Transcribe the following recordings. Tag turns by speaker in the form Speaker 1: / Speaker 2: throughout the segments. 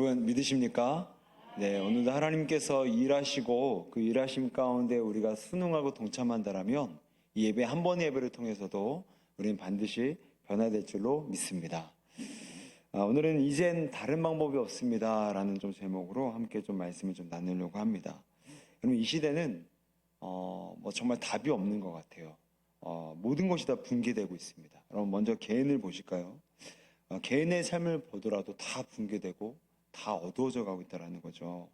Speaker 1: 여러분 믿으십니까? 네, 오늘도 하나님께서 일하시고 그 일하심 가운데 우리가 순응하고 동참한다라면 이 예배 한 번의 예배를 통해서도 우리는 반드시 변화될 줄로 믿습니다. 오늘은 이젠 다른 방법이 없습니다 라는 좀 제목으로 함께 좀 말씀을 좀 나누려고 합니다. 그러면 이 시대는 뭐 정말 답이 없는 것 같아요. 모든 것이 다 붕괴되고 있습니다. 여러분 먼저 개인을 보실까요? 개인의 삶을 보더라도 다 붕괴되고 다 어두워져 가고 있다는 거죠.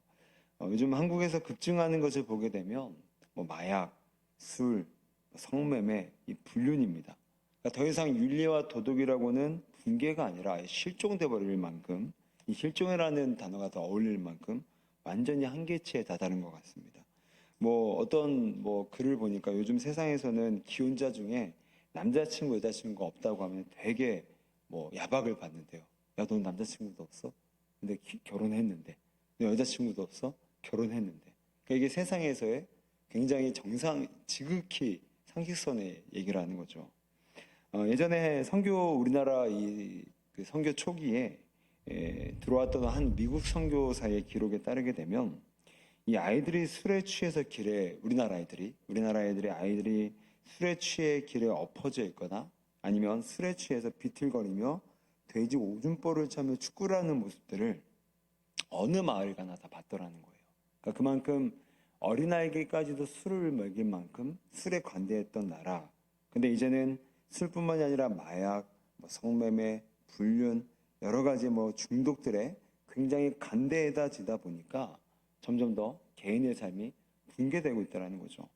Speaker 1: 요즘 한국에서 급증하는 것을 보게 되면 뭐 마약, 술, 성매매, 이 불륜입니다. 그러니까 더 이상 윤리와 도덕이라고는 붕괴가 아니라 실종돼 버릴 만큼, 이 실종이라는 단어가 더 어울릴 만큼 완전히 한계치에 다다른 것 같습니다. 어떤 글을 보니까 요즘 세상에서는 기혼자 중에 남자친구, 여자친구가 없다고 하면 되게 야박을 받는데요. 야, 넌 남자친구도 없어? 근데 결혼했는데. 너 여자친구도 없어? 결혼했는데. 그러니까 이게 세상에서의 굉장히 지극히 상식선의 얘기를 하는 거죠. 예전에 우리나라 그 선교 초기에 들어왔던 한 미국 선교사의 기록에 따르게 되면 이 아이들이 술에 취해서 우리나라 아이들이 술에 취해 길에 엎어져 있거나 아니면 술에 취해서 비틀거리며 돼지 오줌볼을 차며 축구를 하는 모습들을 어느 마을 가나 다 봤더라는 거예요. 그러니까 그만큼 어린아이에게까지도 술을 먹일 만큼 술에 관대했던 나라. 근데 이제는 술뿐만이 아니라 마약, 성매매, 불륜, 여러 가지 중독들에 굉장히 간대해지다 보니까 점점 더 개인의 삶이 붕괴되고 있다는 거죠.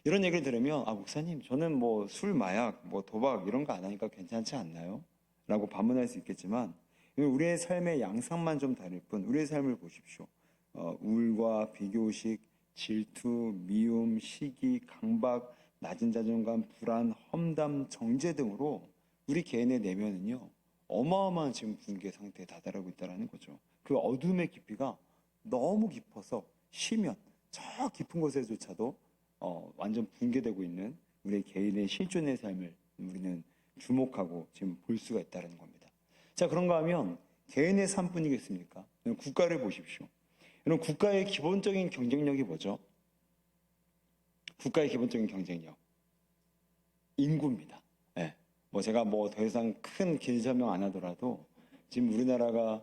Speaker 1: 이런 얘기를 들으면 목사님 저는 술, 마약, 도박 이런 거 안 하니까 괜찮지 않나요? 라고 반문할 수 있겠지만 우리의 삶의 양상만 좀 다를 뿐 우리의 삶을 보십시오. 우울과 비교의식, 질투, 미움, 시기, 강박, 낮은 자존감, 불안, 험담, 정죄 등으로 우리 개인의 내면은요 어마어마한 지금 붕괴 상태에 다다르고 있다는 거죠. 그 어둠의 깊이가 너무 깊어서 쉬면 저 깊은 곳에조차도 완전 붕괴되고 있는 우리 개인의 실존의 삶을 우리는 주목하고 지금 볼 수가 있다는 겁니다. 자, 그런가 하면 개인의 삶뿐이겠습니까? 국가를 보십시오. 여러분, 국가의 기본적인 경쟁력이 뭐죠? 국가의 기본적인 경쟁력. 인구입니다. 네. 제가 더 이상 큰 길 설명 안 하더라도 지금 우리나라가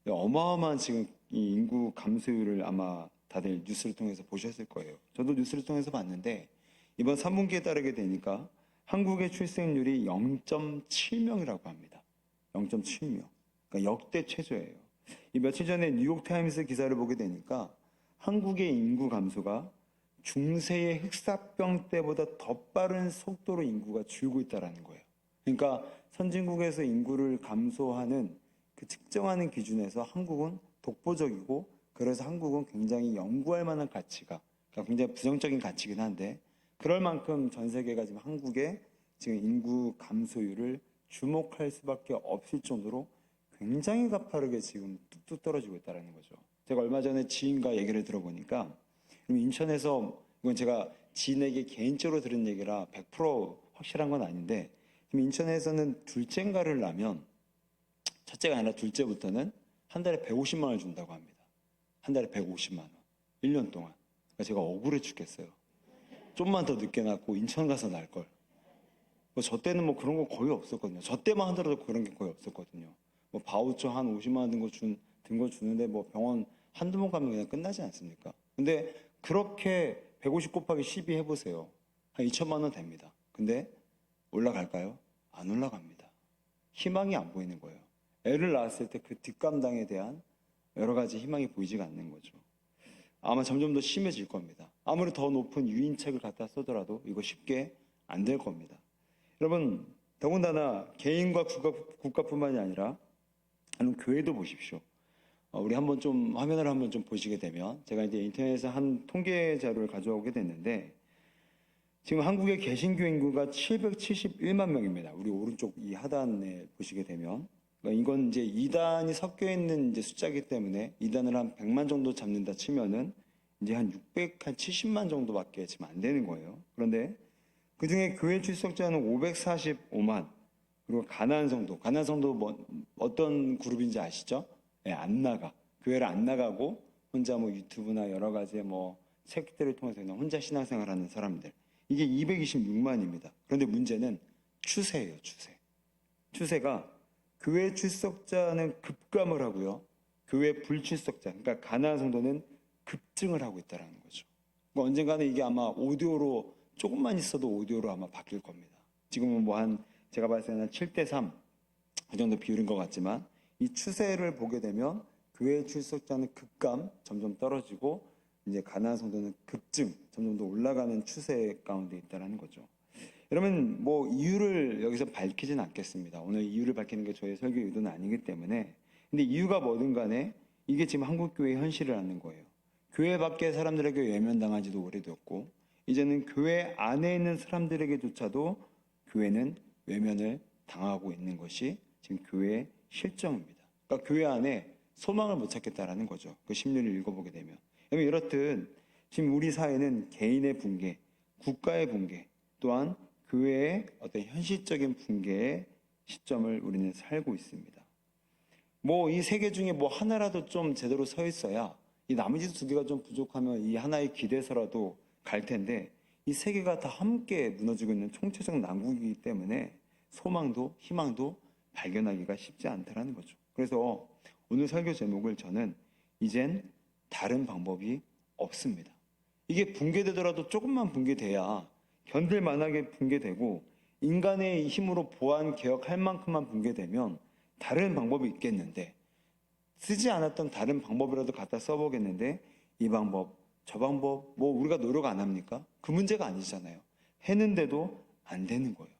Speaker 1: 어마어마한 지금 이 인구 감소율을 아마 다들 뉴스를 통해서 보셨을 거예요. 저도 뉴스를 통해서 봤는데 이번 3분기에 따르게 되니까 한국의 출생률이 0.7명이라고 합니다. 0.7명. 그러니까 역대 최저예요. 이 며칠 전에 뉴욕타임스 기사를 보게 되니까 한국의 인구 감소가 중세의 흑사병 때보다 더 빠른 속도로 인구가 줄고 있다는 거예요. 그러니까 선진국에서 인구를 감소하는 그 측정하는 기준에서 한국은 독보적이고 그래서 한국은 굉장히 연구할 만한 가치가 그러니까 굉장히 부정적인 가치이긴 한데 그럴 만큼 전 세계가 지금 한국의 지금 인구 감소율을 주목할 수밖에 없을 정도로 굉장히 가파르게 지금 뚝뚝 떨어지고 있다는 거죠. 제가 얼마 전에 지인과 얘기를 들어보니까 인천에서 이건 제가 지인에게 개인적으로 들은 얘기라 100% 확실한 건 아닌데 지금 인천에서는 둘째인가를 낳으면 첫째가 아니라 둘째부터는 한 달에 150만 원을 준다고 합니다. 한 달에 150만 원. 1년 동안. 그러니까 제가 억울해 죽겠어요. 좀만 더 늦게 낳고 인천 가서 낳을 걸. 저 때는 그런 거 거의 없었거든요. 저 때만 하더라도 그런 게 거의 없었거든요. 바우처 한 50만 원 든 거 주는데 병원 한두 번 가면 그냥 끝나지 않습니까? 근데 그렇게 150 곱하기 12 해보세요. 한 2천만 원 됩니다. 근데 올라갈까요? 안 올라갑니다. 희망이 안 보이는 거예요. 애를 낳았을 때 그 뒷감당에 대한 여러 가지 희망이 보이지가 않는 거죠. 아마 점점 더 심해질 겁니다. 아무리 더 높은 유인책을 갖다 쓰더라도 이거 쉽게 안 될 겁니다. 여러분, 더군다나 개인과 국가뿐만이 아니라 교회도 보십시오. 우리 한번 좀 화면을 한번 좀 보시게 되면 제가 이제 인터넷에서 한 통계 자료를 가져오게 됐는데 지금 한국의 개신교 인구가 771만 명입니다. 우리 오른쪽 이 하단에 보시게 되면 그러니까 이건 이제 이단이 섞여 있는 이제 숫자이기 때문에 이단을 한 100만 정도 잡는다 치면은 이제 한 670만 정도밖에 지금 안 되는 거예요. 그런데 그 중에 교회 출석자는 545만 그리고 가난성도 어떤 그룹인지 아시죠? 안 나가. 교회를 안 나가고 혼자 뭐 유튜브나 여러 가지 뭐 책들을 통해서 그냥 혼자 신앙생활하는 사람들, 이게 226만입니다. 그런데 문제는 추세예요, 추세. 추세가 교회 출석자는 급감을 하고요, 교회 불출석자, 그러니까 가난한 성도는 급증을 하고 있다는 거죠. 언젠가는 이게 아마 오디오로, 조금만 있어도 오디오로 아마 바뀔 겁니다. 지금은 뭐 제가 봤을 때는 7대3 그 정도 비율인 것 같지만, 이 추세를 보게 되면 교회 출석자는 급감, 점점 떨어지고 이제 가난한 성도는 급증, 점점 더 올라가는 추세 가운데 있다는 거죠. 여러분, 뭐 이유를 여기서 밝히진 않겠습니다. 오늘 이유를 밝히는 게 저의 설교 의도는 아니기 때문에. 근데 이유가 뭐든 간에 이게 지금 한국교회의 현실이라는 거예요. 교회 밖의 사람들에게 외면당한 지도 오래되었고, 이제는 교회 안에 있는 사람들에게조차도 교회는 외면을 당하고 있는 것이 지금 교회의 실정입니다. 그러니까 교회 안에 소망을 못 찾겠다라는 거죠. 그 심리를 읽어보게 되면. 이렇듯 지금 우리 사회는 개인의 붕괴, 국가의 붕괴, 또한 교회의 어떤 현실적인 붕괴의 시점을 우리는 살고 있습니다. 뭐 이 세 개 중에 뭐 하나라도 좀 제대로 서 있어야, 이 나머지 두 개가 좀 부족하면 이 하나의 기대서라도 갈 텐데, 이 세 개가 다 함께 무너지고 있는 총체적 난국이기 때문에 소망도 희망도 발견하기가 쉽지 않다는 거죠. 그래서 오늘 설교 제목을 저는 이젠 다른 방법이 없습니다. 이게 붕괴되더라도 조금만 붕괴돼야 견딜 만하게 붕괴되고, 인간의 힘으로 보완 개혁할 만큼만 붕괴되면 다른 방법이 있겠는데, 쓰지 않았던 다른 방법이라도 갖다 써보겠는데, 이 방법 저 방법 뭐 우리가 노력 안 합니까? 그 문제가 아니잖아요. 했는데도 안 되는 거예요.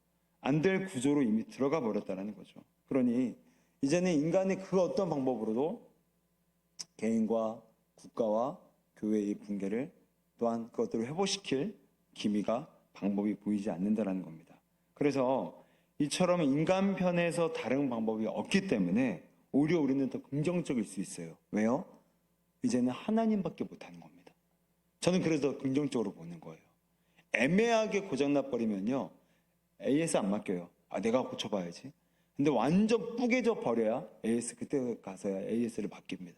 Speaker 1: 안 될 구조로 이미 들어가 버렸다는 거죠. 그러니 이제는 인간의 그 어떤 방법으로도 개인과 국가와 교회의 붕괴를, 또한 그것들을 회복시킬 기미가, 방법이 보이지 않는다는 겁니다. 그래서 이처럼 인간 편에서 다른 방법이 없기 때문에 오히려 우리는 더 긍정적일 수 있어요. 왜요? 이제는 하나님밖에 못하는 겁니다. 저는 그래서 더 긍정적으로 보는 거예요. 애매하게 고장나버리면요, AS 안 맡겨요. 내가 고쳐봐야지. 근데 완전 뿌개져 버려야 AS, 그때 가서야 AS를 맡깁니다.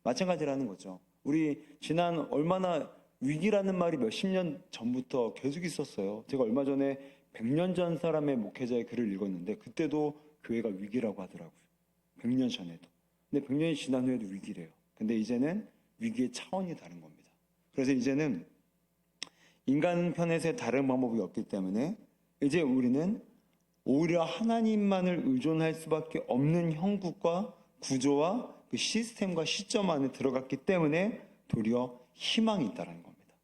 Speaker 1: 마찬가지라는 거죠. 우리 지난 얼마나 위기라는 말이 몇십 년 전부터 계속 있었어요. 제가 얼마 전에 100년 전 사람의 목회자의 글을 읽었는데, 그때도 교회가 위기라고 하더라고요. 100년 전에도. 근데 100년이 지난 후에도 위기래요. 근데 이제는 위기의 차원이 다른 겁니다. 그래서 이제는 인간 편에서의 다른 방법이 없기 때문에 이제 우리는 오히려 하나님만을 의존할 수밖에 없는 형국과 구조와 그 시스템과 시점 안에 들어갔기 때문에 도리어 희망이 있다는 겁니다.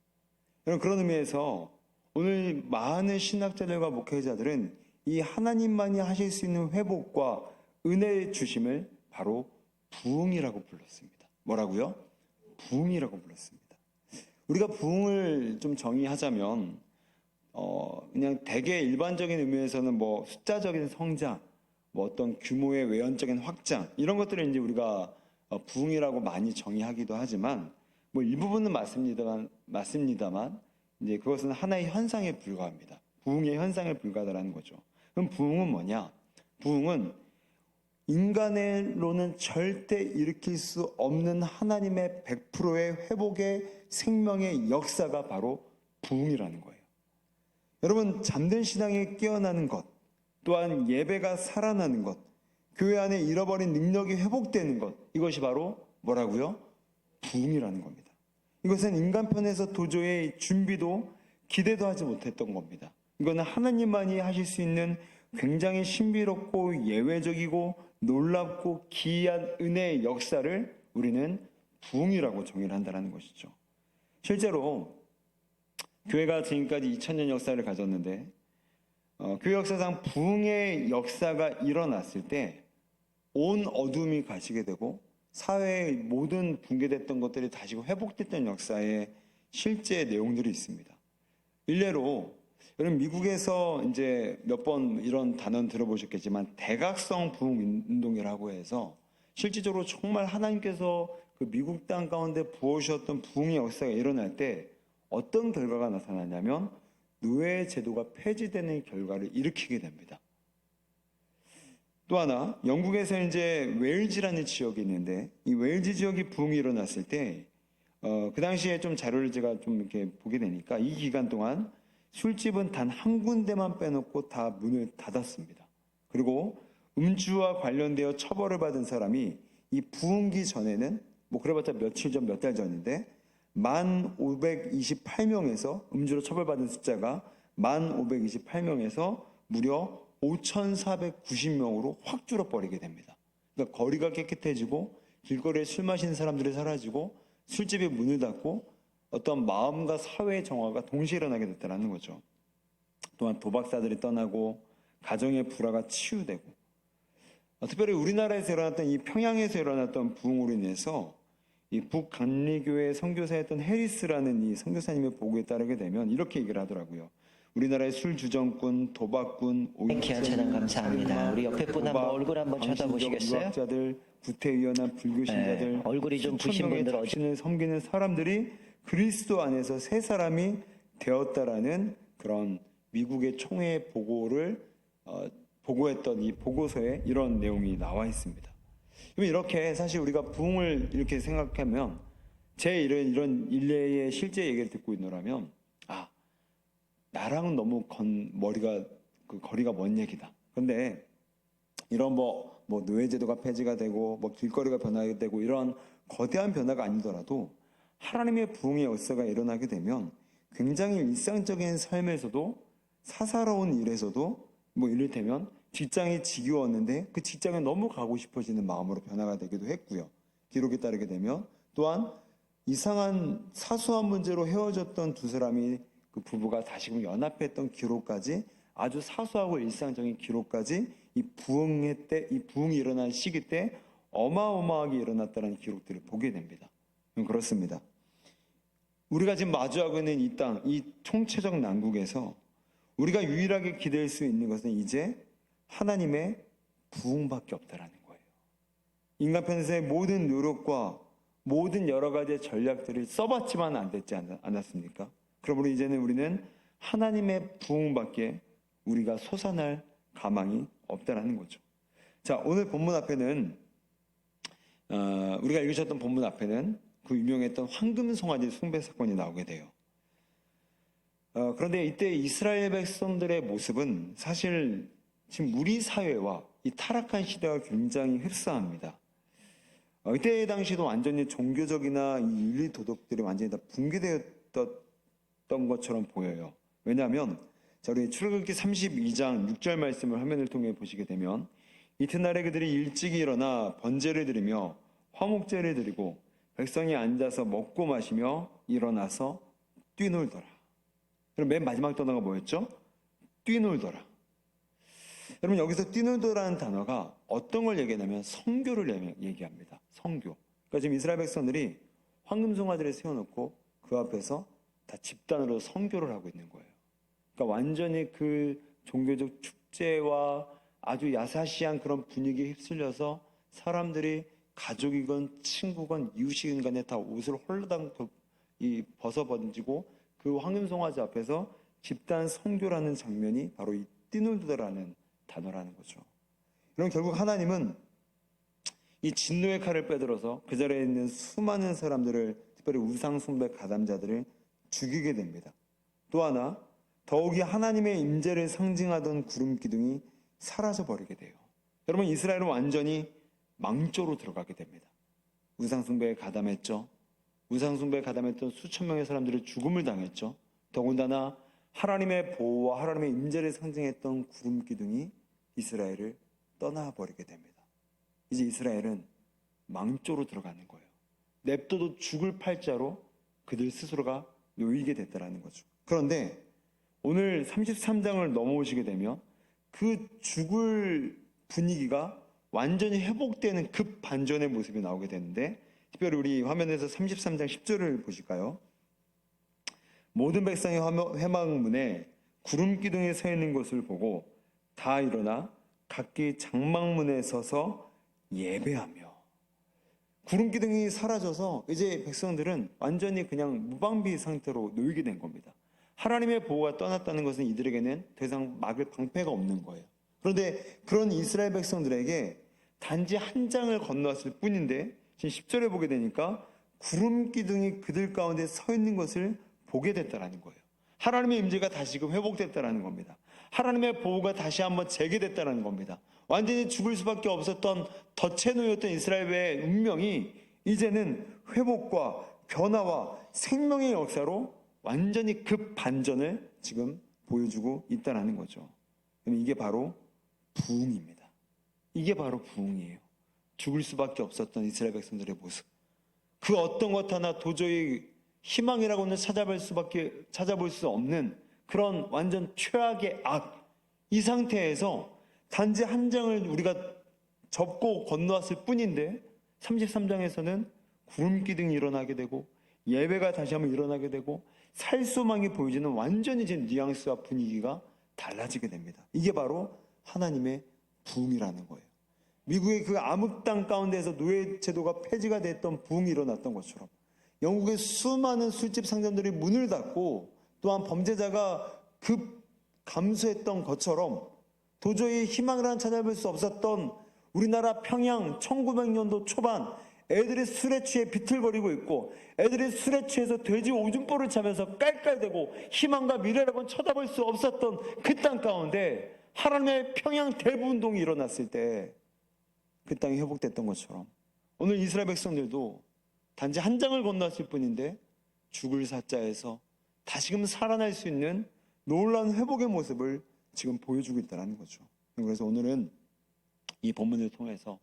Speaker 1: 여러분, 그런 의미에서 오늘 많은 신학자들과 목회자들은 이 하나님만이 하실 수 있는 회복과 은혜의 주심을 바로 부흥이라고 불렀습니다. 뭐라고요? 부흥이라고 불렀습니다. 우리가 부흥을 좀 정의하자면 그냥 대개 일반적인 의미에서는 뭐 숫자적인 성장, 뭐 어떤 규모의 외연적인 확장, 이런 것들을 이제 우리가 부흥이라고 많이 정의하기도 하지만, 뭐 일부분은 맞습니다만 이제 그것은 하나의 현상에 불과합니다. 부흥의 현상에 불과하다는 거죠. 그럼 부흥은 뭐냐? 부흥은 인간으로는 절대 일으킬 수 없는 하나님의 100%의 회복의 생명의 역사가 바로 부흥이라는 거예요. 여러분, 잠든 신앙이 깨어나는 것, 또한 예배가 살아나는 것, 교회 안에 잃어버린 능력이 회복되는 것, 이것이 바로 뭐라고요? 부흥이라는 겁니다. 이것은 인간 편에서 도저히 준비도 기대도 하지 못했던 겁니다. 이거는 하나님만이 하실 수 있는 굉장히 신비롭고 예외적이고 놀랍고 기이한 은혜의 역사를 우리는 부흥이라고 정의를 한다는 것이죠. 실제로 교회가 지금까지 2000년 역사를 가졌는데, 교회 역사상 부흥의 역사가 일어났을 때 온 어둠이 가시게 되고 사회의 모든 붕괴됐던 것들이 다시 회복됐던 역사의 실제 내용들이 있습니다. 일례로 여러분, 미국에서 이제 몇 번 이런 단어는 들어보셨겠지만 대각성 부흥 운동이라고 해서 실질적으로 정말 하나님께서 그 미국 땅 가운데 부어주셨던 부흥의 역사가 일어날 때 어떤 결과가 나타나냐면 노예 제도가 폐지되는 결과를 일으키게 됩니다. 또 하나, 영국에서 이제 웨일즈라는 지역이 있는데, 이 웨일즈 지역이 부흥이 일어났을 때, 그 당시에 좀 자료를 제가 좀 이렇게 보게 되니까, 이 기간 동안 술집은 단 한 군데만 빼놓고 다 문을 닫았습니다. 그리고 음주와 관련되어 처벌을 받은 사람이 이 부흥기 전에는, 뭐 그래봤자 며칠 전, 몇 달 전인데, 1,528명에서 음주로 처벌받은 숫자가 1,528명에서 무려 5,490명으로 확 줄어버리게 됩니다. 그러니까 거리가 깨끗해지고 길거리에 술 마시는 사람들이 사라지고 술집이 문을 닫고 어떤 마음과 사회의 정화가 동시에 일어나게 됐다는 거죠. 또한 도박사들이 떠나고 가정의 불화가 치유되고 특별히 우리나라에서 일어났던 이 평양에서 일어났던 부흥으로 인해서 이 북강리교회 선교사였던 해리스라는 이 선교사님의 보고에 따르게 되면 이렇게 얘기를 하더라고요. 우리나라의 술 주정꾼, 도박꾼,
Speaker 2: 귀한 찬양 감사합니다. 우리 옆에 분 한번 얼굴 한번 쳐다보시겠어요?
Speaker 1: 유학자들, 구태의연한 불교신자들,
Speaker 2: 네, 얼굴이 좀 부신 분들
Speaker 1: 자신을 섬기는 사람들이 그리스도 안에서 새 사람이 되었다라는 그런 미국의 총회 보고를 보고했던 이 보고서에 이런 내용이 나와 있습니다. 이렇게 사실 우리가 부흥을 이렇게 생각하면 제 이런 일례의 실제 얘기를 듣고 있노라면 나랑은 너무 머리가 거리가 먼 얘기다. 그런데 이런 뭐 노예제도가 폐지가 되고 뭐 길거리가 변하게 되고 이런 거대한 변화가 아니더라도 하나님의 부흥의 역사가 일어나게 되면 굉장히 일상적인 삶에서도 사사로운 일에서도 뭐 이를테면 직장이 지겨웠는데 그 직장에 너무 가고 싶어지는 마음으로 변화가 되기도 했고요. 기록에 따르게 되면 또한 이상한 사소한 문제로 헤어졌던 두 사람이 그 부부가 다시금 연합했던 기록까지 아주 사소하고 일상적인 기록까지 이 부흥이 일어난 시기 때 어마어마하게 일어났다는 기록들을 보게 됩니다. 그렇습니다. 우리가 지금 마주하고 있는 이 땅, 이 총체적 난국에서 우리가 유일하게 기댈 수 있는 것은 이제 하나님의 부흥밖에 없다라는 거예요. 인간 편에서의 모든 노력과 모든 여러 가지의 전략들을 써봤지만 안 됐지 않았습니까? 그러므로 이제는 우리는 하나님의 부흥밖에 우리가 솟아날 가망이 없다라는 거죠. 자, 오늘 본문 앞에는 우리가 읽으셨던 본문 앞에는 그 유명했던 황금송아지 숭배 사건이 나오게 돼요. 그런데 이때 이스라엘 백성들의 모습은 사실 지금 우리 사회와 이 타락한 시대와 굉장히 흡사합니다. 이때 당시도 완전히 종교적이나 이 윤리 도덕들이 완전히 다 붕괴되었던 것처럼 보여요. 왜냐하면 우리 출애굽기 32장 6절 말씀을 화면을 통해 보시게 되면 이튿날에 그들이 일찍이 일어나 번제를 드리며 화목제를 드리고 백성이 앉아서 먹고 마시며 일어나서 뛰놀더라. 그럼 맨 마지막 단어가 뭐였죠? 뛰놀더라. 여러분 여기서 뛰놀더라는 단어가 어떤 걸 얘기하냐면 성교를 얘기합니다. 성교. 그러니까 지금 이스라엘 백성들이 황금송아지를 세워놓고 그 앞에서 다 집단으로 성교를 하고 있는 거예요. 그러니까 완전히 그 종교적 축제와 아주 야사시한 그런 분위기에 휩쓸려서 사람들이 가족이건 친구건 이웃이건 간에 다 옷을 홀라당 벗어번지고 그 황금송아지 앞에서 집단 성교라는 장면이 바로 이 뛰놀더라는 단어라는 거죠. 그럼 결국 하나님은 이 진노의 칼을 빼들어서 그 자리에 있는 수많은 사람들을, 특별히 우상숭배 가담자들을 죽이게 됩니다. 또 하나 더욱이 하나님의 임재를 상징하던 구름 기둥이 사라져버리게 돼요. 여러분 이스라엘은 완전히 망조로 들어가게 됩니다. 우상숭배에 가담했죠. 우상숭배에 가담했던 수천 명의 사람들이 죽음을 당했죠. 더군다나 하나님의 보호와 하나님의 임재를 상징했던 구름 기둥이 이스라엘을 떠나버리게 됩니다. 이제 이스라엘은 망조로 들어가는 거예요. 냅둬도 죽을 팔자로 그들 스스로가 놓이게 됐다는 거죠. 그런데 오늘 33장을 넘어오시게 되면 그 죽을 분위기가 완전히 회복되는 급반전의 모습이 나오게 되는데, 특별히 우리 화면에서 33장 10절을 보실까요? 모든 백성이 회막문에 구름 기둥이 서 있는 것을 보고 다 일어나 각기 장막문에 서서 예배하며. 구름 기둥이 사라져서 이제 백성들은 완전히 그냥 무방비 상태로 놓이게 된 겁니다. 하나님의 보호가 떠났다는 것은 이들에게는 더 이상 막을 방패가 없는 거예요. 그런데 그런 이스라엘 백성들에게 단지 한 장을 건너왔을 뿐인데 지금 10절에 보게 되니까 구름 기둥이 그들 가운데 서 있는 것을 보게 됐다라는 거예요. 하나님의 임재가 다시금 회복됐다라는 겁니다. 하나님의 보호가 다시 한번 재개됐다는 겁니다. 완전히 죽을 수밖에 없었던 덫에 놓였던 이스라엘의 운명이 이제는 회복과 변화와 생명의 역사로 완전히 급반전을 지금 보여주고 있다는 거죠. 이게 바로 부흥입니다. 이게 바로 부흥이에요. 죽을 수밖에 없었던 이스라엘 백성들의 모습. 그 어떤 것 하나 도저히 희망이라고는 찾아볼 수 없는 그런 완전 최악의 악. 이 상태에서 단지 한 장을 우리가 접고 건너왔을 뿐인데 33장에서는 구름 기둥이 일어나게 되고 예배가 다시 한번 일어나게 되고 살소망이 보여지는 완전히 지금 뉘앙스와 분위기가 달라지게 됩니다. 이게 바로 하나님의 부흥이라는 거예요. 미국의 그 암흑 땅 가운데에서 노예 제도가 폐지가 됐던 부흥이 일어났던 것처럼 영국의 수많은 술집 상점들이 문을 닫고 또한 범죄자가 급 감소했던 것처럼 도저히 희망을 하나 찾아볼 수 없었던 우리나라 평양 1900년도 초반 애들이 술에 취해 비틀거리고 있고 애들이 술에 취해서 돼지 오줌볼을 차면서 깔깔대고 희망과 미래라고는 쳐다볼 수 없었던 그 땅 가운데 하나님의 평양 대부운동이 일어났을 때 그 땅이 회복됐던 것처럼 오늘 이스라엘 백성들도 단지 한 장을 건넜을 뿐인데 죽을 사자에서 다시금 살아날 수 있는 놀라운 회복의 모습을 지금 보여주고 있다는 거죠. 그래서 오늘은 이 본문을 통해서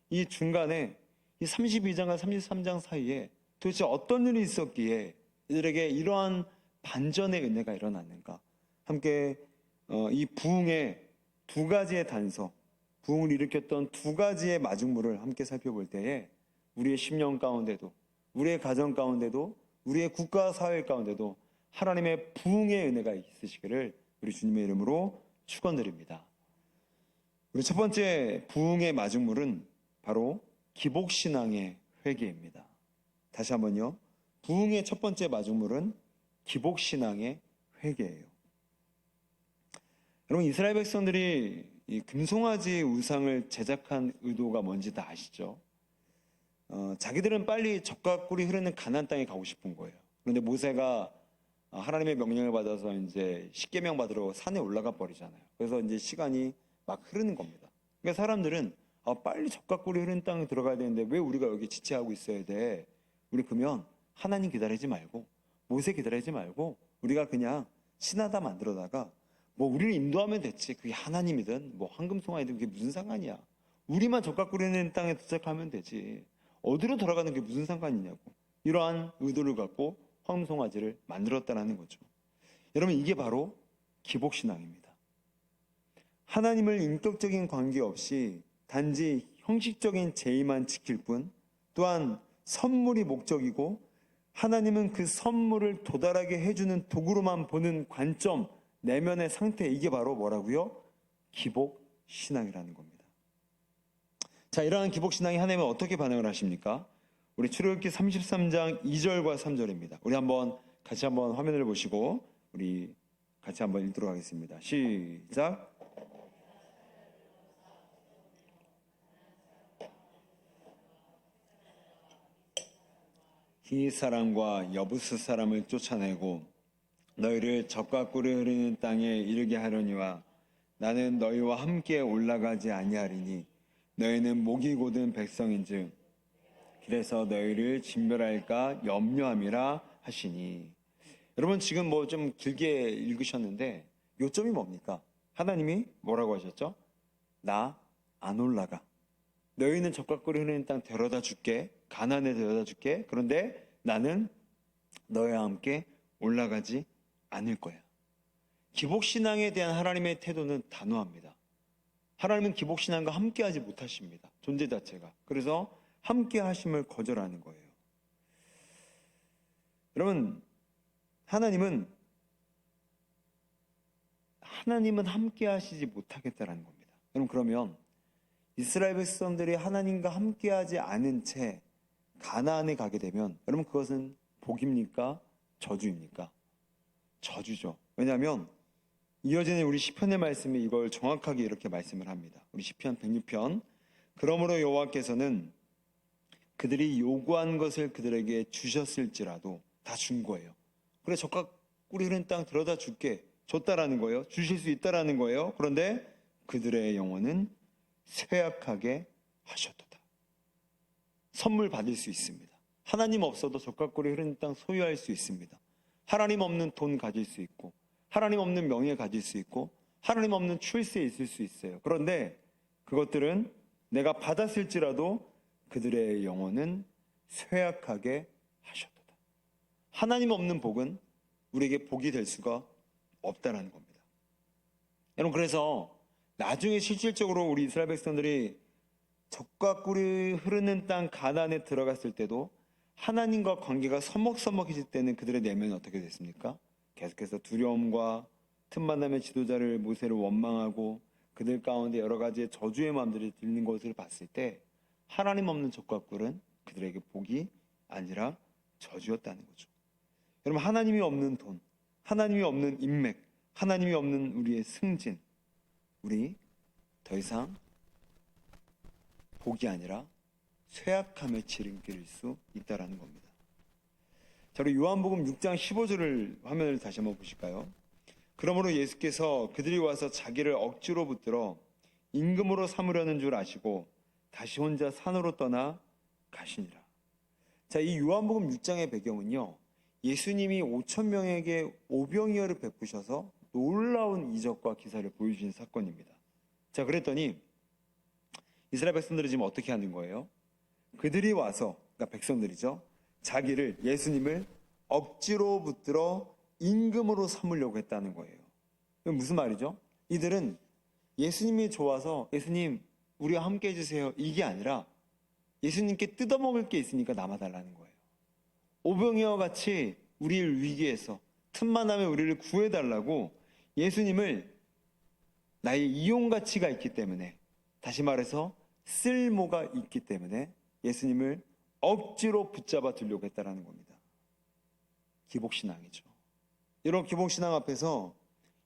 Speaker 1: 이 중간에 이 32장과 33장 사이에 도대체 어떤 일이 있었기에 이들에게 이러한 반전의 은혜가 일어났는가, 함께 이 부흥의 두 가지의 단서, 부흥을 일으켰던 두 가지의 마중물을 함께 살펴볼 때에 우리의 심령 가운데도, 우리의 가정 가운데도, 우리의 국가 사회 가운데도 하나님의 부흥의 은혜가 있으시기를 우리 주님의 이름으로 축원드립니다. 우리 첫 번째 부흥의 마중물은 바로 기복신앙의 회개입니다. 다시 한번요. 부흥의 첫 번째 마중물은 기복신앙의 회개예요. 여러분, 이스라엘 백성들이 이 금송아지 우상을 제작한 의도가 뭔지 다 아시죠? 자기들은 빨리 젖과 꿀이 흐르는 가나안 땅에 가고 싶은 거예요. 그런데 모세가 하나님의 명령을 받아서 이제 십계명 받으러 산에 올라가 버리잖아요. 그래서 이제 시간이 막 흐르는 겁니다. 그러니까 사람들은 빨리 젖과 꿀이 흐르는 땅에 들어가야 되는데 왜 우리가 여기 지체하고 있어야 돼? 우리 그러면 하나님 기다리지 말고 모세 기다리지 말고 우리가 그냥 신하다 만들어다가 뭐 우리를 인도하면 됐지. 그게 하나님이든 뭐 황금송아이든 그게 무슨 상관이야. 우리만 젖과 꿀이 흐르는 땅에 도착하면 되지. 어디로 돌아가는 게 무슨 상관이냐고. 이러한 의도를 갖고 황금송아지를 만들었다는 거죠. 여러분, 이게 바로 기복신앙입니다. 하나님을 인격적인 관계 없이 단지 형식적인 제의만 지킬 뿐, 또한 선물이 목적이고 하나님은 그 선물을 도달하게 해주는 도구로만 보는 관점, 내면의 상태, 이게 바로 뭐라고요? 기복신앙이라는 겁니다. 자, 이러한 기복신앙이 하나님은 어떻게 반응을 하십니까? 우리 출애굽기 33장 2절과 3절입니다. 우리 같이 한번 화면을 보시고 우리 같이 한번 읽도록 하겠습니다. 시작. 히 사람과 여부스 사람을 쫓아내고 너희를 젖과 꿀이 흐르는 땅에 이르게 하려니와 나는 너희와 함께 올라가지 아니하리니 너희는 목이 고든 백성인즉 길에서 너희를 진멸할까 염려함이라 하시니. 여러분, 지금 뭐 좀 길게 읽으셨는데 요점이 뭡니까? 하나님이 뭐라고 하셨죠? 나 안 올라가. 너희는 젖과 꿀이 흐르는 땅 데려다 줄게. 가나안에 데려다 줄게. 그런데 나는 너희와 함께 올라가지 않을 거야. 기복신앙에 대한 하나님의 태도는 단호합니다. 하나님은 기복신앙과 함께하지 못하십니다. 존재 자체가. 그래서 함께 하심을 거절하는 거예요. 여러분, 하나님은 함께 하시지 못하겠다라는 겁니다. 여러분, 그러면 이스라엘 백성들이 하나님과 함께하지 않은 채 가나안에 가게 되면 여러분, 그것은 복입니까? 저주입니까? 저주죠. 왜냐하면 이어지는 우리 시편의 말씀이 이걸 정확하게 이렇게 말씀을 합니다. 우리 시편 106편. 그러므로 여호와께서는 그들이 요구한 것을 그들에게 주셨을지라도 다 준 거예요. 그래, 적각 꿀이 흐른 땅 들어다 줄게. 줬다라는 거예요. 주실 수 있다라는 거예요. 그런데 그들의 영혼은 쇠약하게 하셨도다. 선물 받을 수 있습니다. 하나님 없어도 적각 꿀이 흐른 땅 소유할 수 있습니다. 하나님 없는 돈 가질 수 있고, 하나님 없는 명예 가질 수 있고, 하나님 없는 출세 있을 수 있어요. 그런데 그것들은 내가 받았을지라도 그들의 영혼은 쇠약하게 하셨도다. 하나님 없는 복은 우리에게 복이 될 수가 없다라는 겁니다. 여러분, 그래서 나중에 실질적으로 우리 이스라엘 백성들이 적과 꿀이 흐르는 땅 가나안에 들어갔을 때도 하나님과 관계가 서먹서먹해질 때는 그들의 내면은 어떻게 됐습니까? 계속해서 두려움과 틈만 나면 지도자를 모세를 원망하고 그들 가운데 여러 가지의 저주의 마음들이 들리는 것을 봤을 때 하나님 없는 적과 꿀은 그들에게 복이 아니라 저주였다는 거죠. 여러분, 하나님이 없는 돈, 하나님이 없는 인맥, 하나님이 없는 우리의 승진, 우리 더 이상 복이 아니라 쇠약함의 지름길일 수 있다는 겁니다. 자, 우리 요한복음 6장 15절을 화면을 다시 한번 보실까요? 그러므로 예수께서 그들이 와서 자기를 억지로 붙들어 임금으로 삼으려는 줄 아시고 다시 혼자 산으로 떠나 가시니라. 자, 이 요한복음 6장의 배경은요, 예수님이 5천 명에게 오병이어를 베푸셔서 놀라운 이적과 기사를 보여주신 사건입니다. 자, 그랬더니 이스라엘 백성들이 지금 어떻게 하는 거예요? 그들이 와서, 그러니까 백성들이죠, 자기를, 예수님을 억지로 붙들어 임금으로 삼으려고 했다는 거예요. 이건 무슨 말이죠? 이들은 예수님이 좋아서 예수님 우리와 함께 해주세요, 이게 아니라 예수님께 뜯어먹을 게 있으니까 남아달라는 거예요. 오병이어 같이 우리를 위기에서 틈만 나면 우리를 구해달라고 예수님을 나의 이용 가치가 있기 때문에, 다시 말해서 쓸모가 있기 때문에 예수님을 억지로 붙잡아 두려고 했다는 겁니다. 기복신앙이죠. 이런 기복신앙 앞에서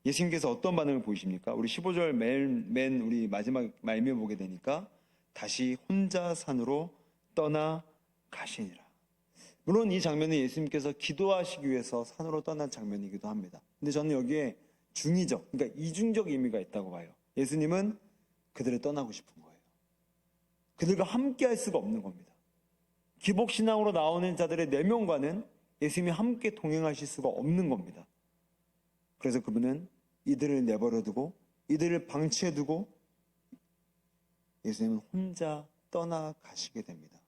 Speaker 1: 예수님께서 어떤 반응을 보이십니까? 우리 15절 맨 우리 마지막 말미에 보게 되니까 다시 혼자 산으로 떠나 가시니라. 물론 이 장면은 예수님께서 기도하시기 위해서 산으로 떠난 장면이기도 합니다. 근데 저는 여기에 중의적, 그러니까 이중적 의미가 있다고 봐요. 예수님은 그들을 떠나고 싶은 거예요. 그들과 함께 할 수가 없는 겁니다. 기복신앙으로 나오는 자들의 내면과는 예수님이 함께 동행하실 수가 없는 겁니다. 그래서 그분은 이들을 내버려두고 이들을 방치해두고 예수님은 혼자 떠나가시게 됩니다.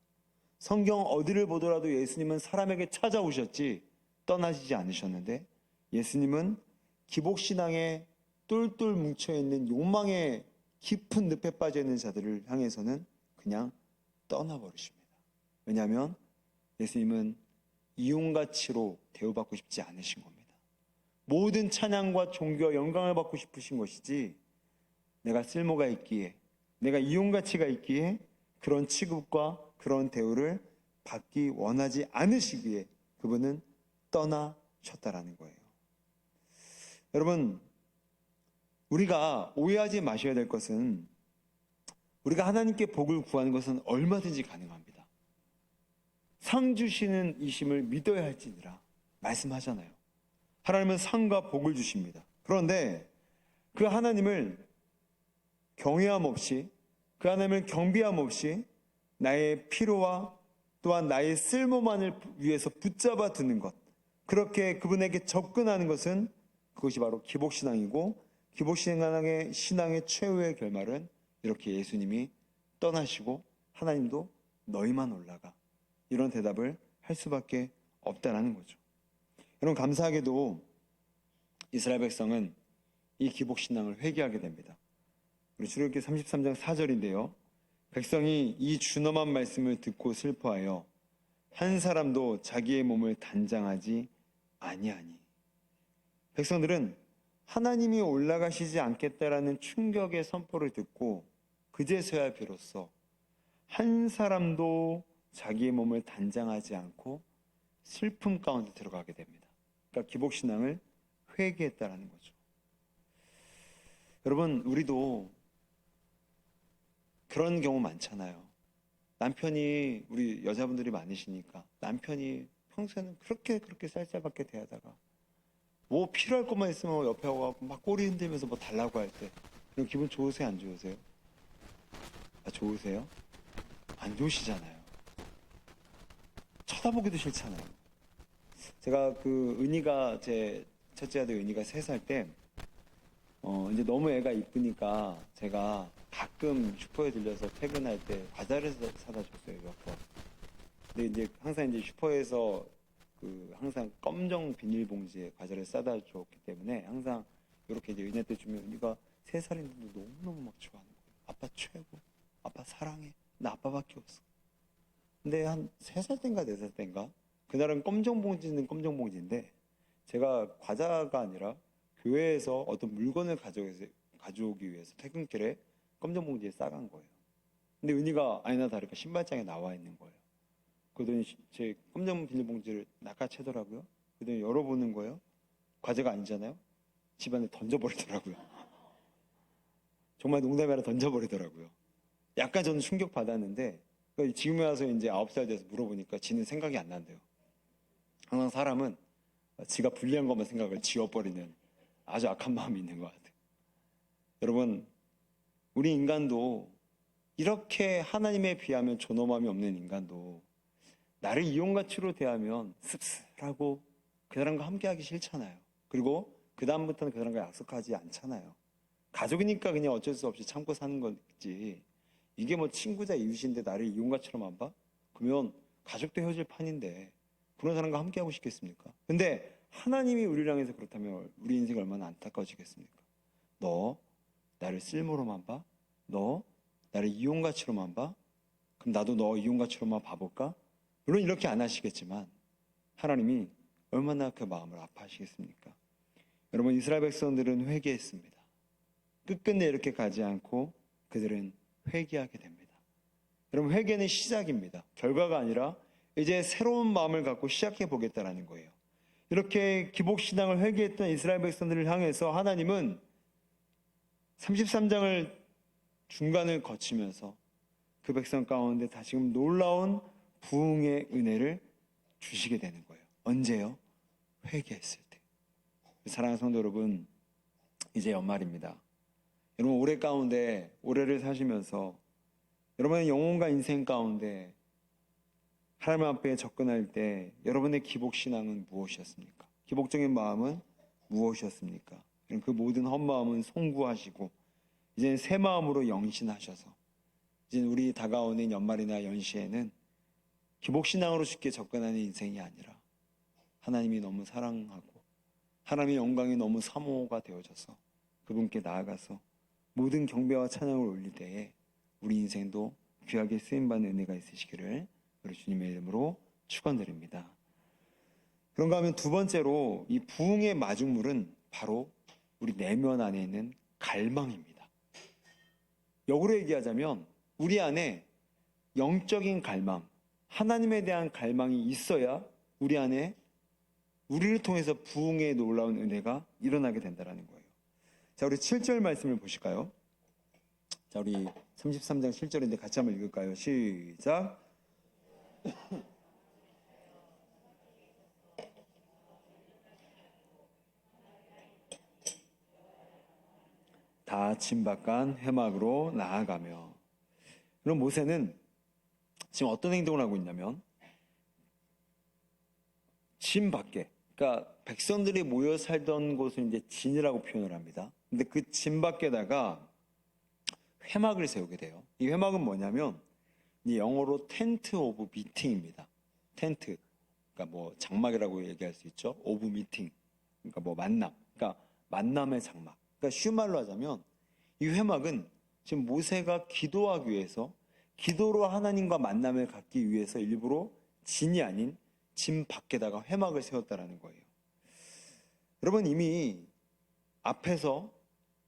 Speaker 1: 성경 어디를 보더라도 예수님은 사람에게 찾아오셨지 떠나시지 않으셨는데, 예수님은 기복신앙에 똘똘 뭉쳐있는 욕망의 깊은 늪에 빠져있는 자들을 향해서는 그냥 떠나버리십니다. 왜냐하면 예수님은 이용가치로 대우받고 싶지 않으신 겁니다. 모든 찬양과 존귀와 영광을 받고 싶으신 것이지, 내가 쓸모가 있기에, 내가 이용가치가 있기에 그런 취급과 그런 대우를 받기 원하지 않으시기에 그분은 떠나셨다라는 거예요. 여러분, 우리가 오해하지 마셔야 될 것은, 우리가 하나님께 복을 구하는 것은 얼마든지 가능합니다. 상 주시는 이심을 믿어야 할지니라 말씀하잖아요. 하나님은 상과 복을 주십니다. 그런데 그 하나님을 경외함 없이, 그 하나님을 경비함 없이 나의 필요와 또한 나의 쓸모만을 위해서 붙잡아 두는 것, 그렇게 그분에게 접근하는 것은 그것이 바로 기복신앙이고, 기복신앙의 최후의 결말은 이렇게 예수님이 떠나시고 하나님도 너희만 올라가, 이런 대답을 할 수밖에 없다라는 거죠. 여러분, 감사하게도 이스라엘 백성은 이 기복신앙을 회개하게 됩니다. 우리 출애굽기 33장 4절인데요. 백성이 이 준엄한 말씀을 듣고 슬퍼하여 한 사람도 자기의 몸을 단장하지 아니하니. 백성들은 하나님이 올라가시지 않겠다라는 충격의 선포를 듣고 그제서야 비로소 한 사람도 자기의 몸을 단장하지 않고 슬픔 가운데 들어가게 됩니다. 그러니까 기복신앙을 회개했다라는 거죠. 여러분, 우리도 그런 경우 많잖아요. 남편이, 우리 여자분들이 많으시니까 남편이 평소에는 그렇게 쌀쌀밖에 대하다가 뭐 필요할 것만 있으면 옆에 와갖고 막 꼬리 흔들면서 뭐 달라고 할 때 기분 좋으세요, 안 좋으세요? 아, 좋으세요? 안 좋으시잖아요. 쳐다보기도 싫잖아요. 제가 제 첫째 아들 은희가 3살 때 이제 너무 애가 이쁘니까 제가 가끔 슈퍼에 들려서 퇴근할 때 과자를 사다 줬어요, 몇 번. 근데 이제 항상 이제 슈퍼에서 항상 검정 비닐봉지에 과자를 싸다 줬기 때문에 항상 이렇게 이제 은희한테 주면 은희가 3살인데도 너무너무 막 좋아하는 거예요. 아빠 최고. 아빠 사랑해. 나 아빠밖에 없어. 근데 한 3살 땐가 4살 땐가 그날은 검정 봉지는 검정 봉지인데 제가 과자가 아니라 교회에서 어떤 물건을 가져오기 위해서 퇴근길에 검정 봉지에 싸간 거예요. 근데 은희가 아니나 다를까 신발장에 나와 있는 거예요. 그러더니 제 검정 비닐봉지를 낚아채더라고요. 그러더니 열어보는 거예요. 과자가 아니잖아요. 집안에 던져버리더라고요. 정말 농담이 아니라 던져버리더라고요. 약간 저는 충격받았는데 지금에 와서 이제 9살 돼서 물어보니까 지는 생각이 안 난대요. 항상 사람은 지가 불리한 것만 생각을 지워버리는 아주 악한 마음이 있는 것 같아요. 여러분, 우리 인간도 이렇게 하나님에 비하면 존엄함이 없는 인간도 나를 이용가치로 대하면 씁쓸하고 그 사람과 함께하기 싫잖아요. 그리고 그 다음부터는 그 사람과 약속하지 않잖아요. 가족이니까 그냥 어쩔 수 없이 참고 사는 거지. 이게 뭐 친구자 이웃인데 나를 이용가처럼 안 봐? 그러면 가족도 헤어질 판인데 그런 사람과 함께하고 싶겠습니까? 근데 하나님이 우리를 향해서 그렇다면 우리 인생이 얼마나 안타까워지겠습니까? 너 나를 쓸모로만 봐? 너 나를 이용가치로만 봐? 그럼 나도 너 이용가치로만 봐볼까? 물론 이렇게 안 하시겠지만 하나님이 얼마나 그 마음을 아파하시겠습니까? 여러분, 이스라엘 백성들은 회개했습니다. 끝끝내 이렇게 가지 않고 그들은 회개하게 됩니다. 여러분, 회개는 시작입니다. 결과가 아니라 이제 새로운 마음을 갖고 시작해 보겠다라는 거예요. 이렇게 기복신앙을 회개했던 이스라엘 백성들을 향해서 하나님은 33장을 중간을 거치면서 그 백성 가운데 다시금 놀라운 부흥의 은혜를 주시게 되는 거예요. 언제요? 회개했을 때. 사랑하는 성도 여러분, 이제 연말입니다. 여러분, 올해 가운데 올해를 사시면서 여러분의 영혼과 인생 가운데 하나님 앞에 접근할 때 여러분의 기복신앙은 무엇이었습니까? 기복적인 마음은 무엇이었습니까? 그 모든 헛마음은 송구하시고 이제는 새 마음으로 영신하셔서 이제 우리 다가오는 연말이나 연시에는 기복신앙으로 쉽게 접근하는 인생이 아니라 하나님이 너무 사랑하고 하나님의 영광이 너무 사모가 되어져서 그분께 나아가서 모든 경배와 찬양을 올릴 때에 우리 인생도 귀하게 쓰임받는 은혜가 있으시기를 우리 주님의 이름으로 축원드립니다. 그런가 하면 두 번째로 이 부흥의 마중물은 바로 우리 내면 안에 있는 갈망입니다. 역으로 얘기하자면 우리 안에 영적인 갈망, 하나님에 대한 갈망이 있어야 우리 안에 우리를 통해서 부흥의 놀라운 은혜가 일어나게 된다는 거예요. 자, 우리 7절 말씀을 보실까요? 자, 우리 33장 7절인데 같이 한번 읽을까요? 시작. 다 진박한 회막으로 나아가며. 그럼 모세는 지금 어떤 행동을 하고 있냐면 진 밖에, 그러니까 백성들이 모여 살던 곳을 이제 진이라고 표현을 합니다. 근데 그 진 밖에다가 회막을 세우게 돼요. 이 회막은 뭐냐면 이 영어로 텐트 오브 미팅입니다. 텐트, 그러니까 뭐 장막이라고 얘기할 수 있죠. 오브 미팅, 그러니까 뭐 만남, 그러니까 만남의 장막. 그러니까 쉬운 말로 하자면 이 회막은 지금 모세가 기도하기 위해서, 기도로 하나님과 만남을 갖기 위해서 일부러 진이 아닌 진 밖에다가 회막을 세웠다라는 거예요. 여러분, 이미 앞에서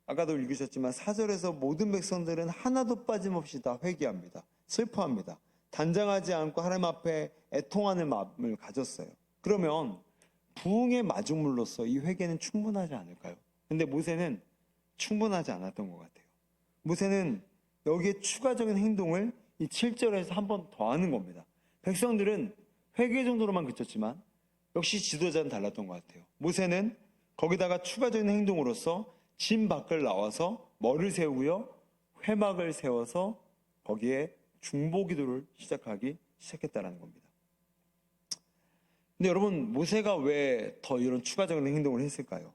Speaker 1: 아까도 읽으셨지만 4절에서 모든 백성들은 하나도 빠짐없이 다 회개합니다. 슬퍼합니다. 단장하지 않고 하나님 앞에 애통하는 마음을 가졌어요. 그러면 부흥의 마중물로서 이 회개는 충분하지 않을까요? 근데 모세는 충분하지 않았던 것 같아요. 모세는 여기에 추가적인 행동을 이 7절에서 한 번 더 하는 겁니다. 백성들은 회개 정도로만 그쳤지만 역시 지도자는 달랐던 것 같아요. 모세는 거기다가 추가적인 행동으로서 진 밖을 나와서 머리를 세우고요, 회막을 세워서 거기에 중보기도를 시작했다는 겁니다. 근데 여러분, 모세가 왜 더 이런 추가적인 행동을 했을까요?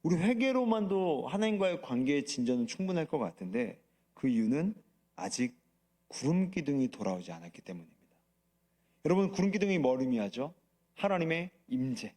Speaker 1: 우리 회개로만도 하나님과의 관계의 진전은 충분할 것 같은데 그 이유는 아직 구름 기둥이 돌아오지 않았기 때문입니다. 여러분, 구름 기둥이 뭘 의미하죠? 하나님의 임재.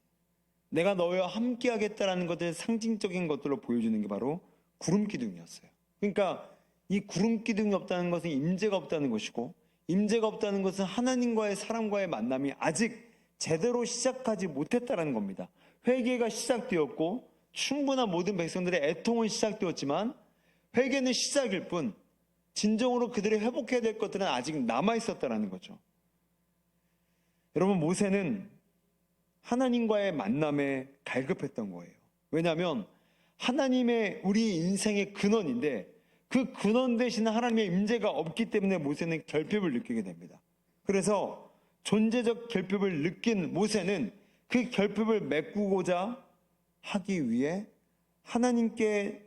Speaker 1: 내가 너희와 함께 하겠다라는 것들, 상징적인 것들로 보여주는 게 바로 구름 기둥이었어요. 그러니까 이 구름 기둥이 없다는 것은 임재가 없다는 것이고, 임재가 없다는 것은 하나님과의 사람과의 만남이 아직 제대로 시작하지 못했다는 겁니다. 회개가 시작되었고 충분한 모든 백성들의 애통은 시작되었지만 회개는 시작일 뿐 진정으로 그들이 회복해야 될 것들은 아직 남아있었다는 거죠. 여러분, 모세는 하나님과의 만남에 갈급했던 거예요. 왜냐하면 하나님의 우리 인생의 근원인데 그 근원 대신 하나님의 임재가 없기 때문에 모세는 결핍을 느끼게 됩니다. 그래서 존재적 결핍을 느낀 모세는 그 결핍을 메꾸고자 하기 위해 하나님께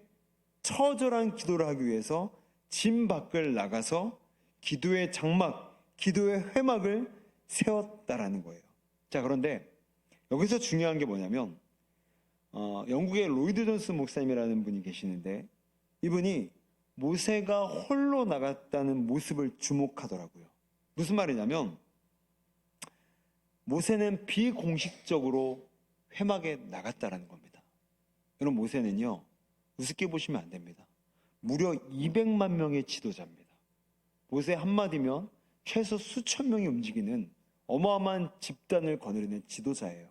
Speaker 1: 처절한 기도를 하기 위해서 진 밖을 나가서 기도의 장막, 기도의 회막을 세웠다라는 거예요. 자, 그런데 여기서 중요한 게 뭐냐면 영국의 로이드 존스 목사님이라는 분이 계시는데 이분이 모세가 홀로 나갔다는 모습을 주목하더라고요. 무슨 말이냐면 모세는 비공식적으로 회막에 나갔다라는 겁니다. 여러분, 모세는요, 우습게 보시면 안 됩니다. 무려 200만 명의 지도자입니다. 모세 한마디면 최소 수천 명이 움직이는 어마어마한 집단을 거느리는 지도자예요.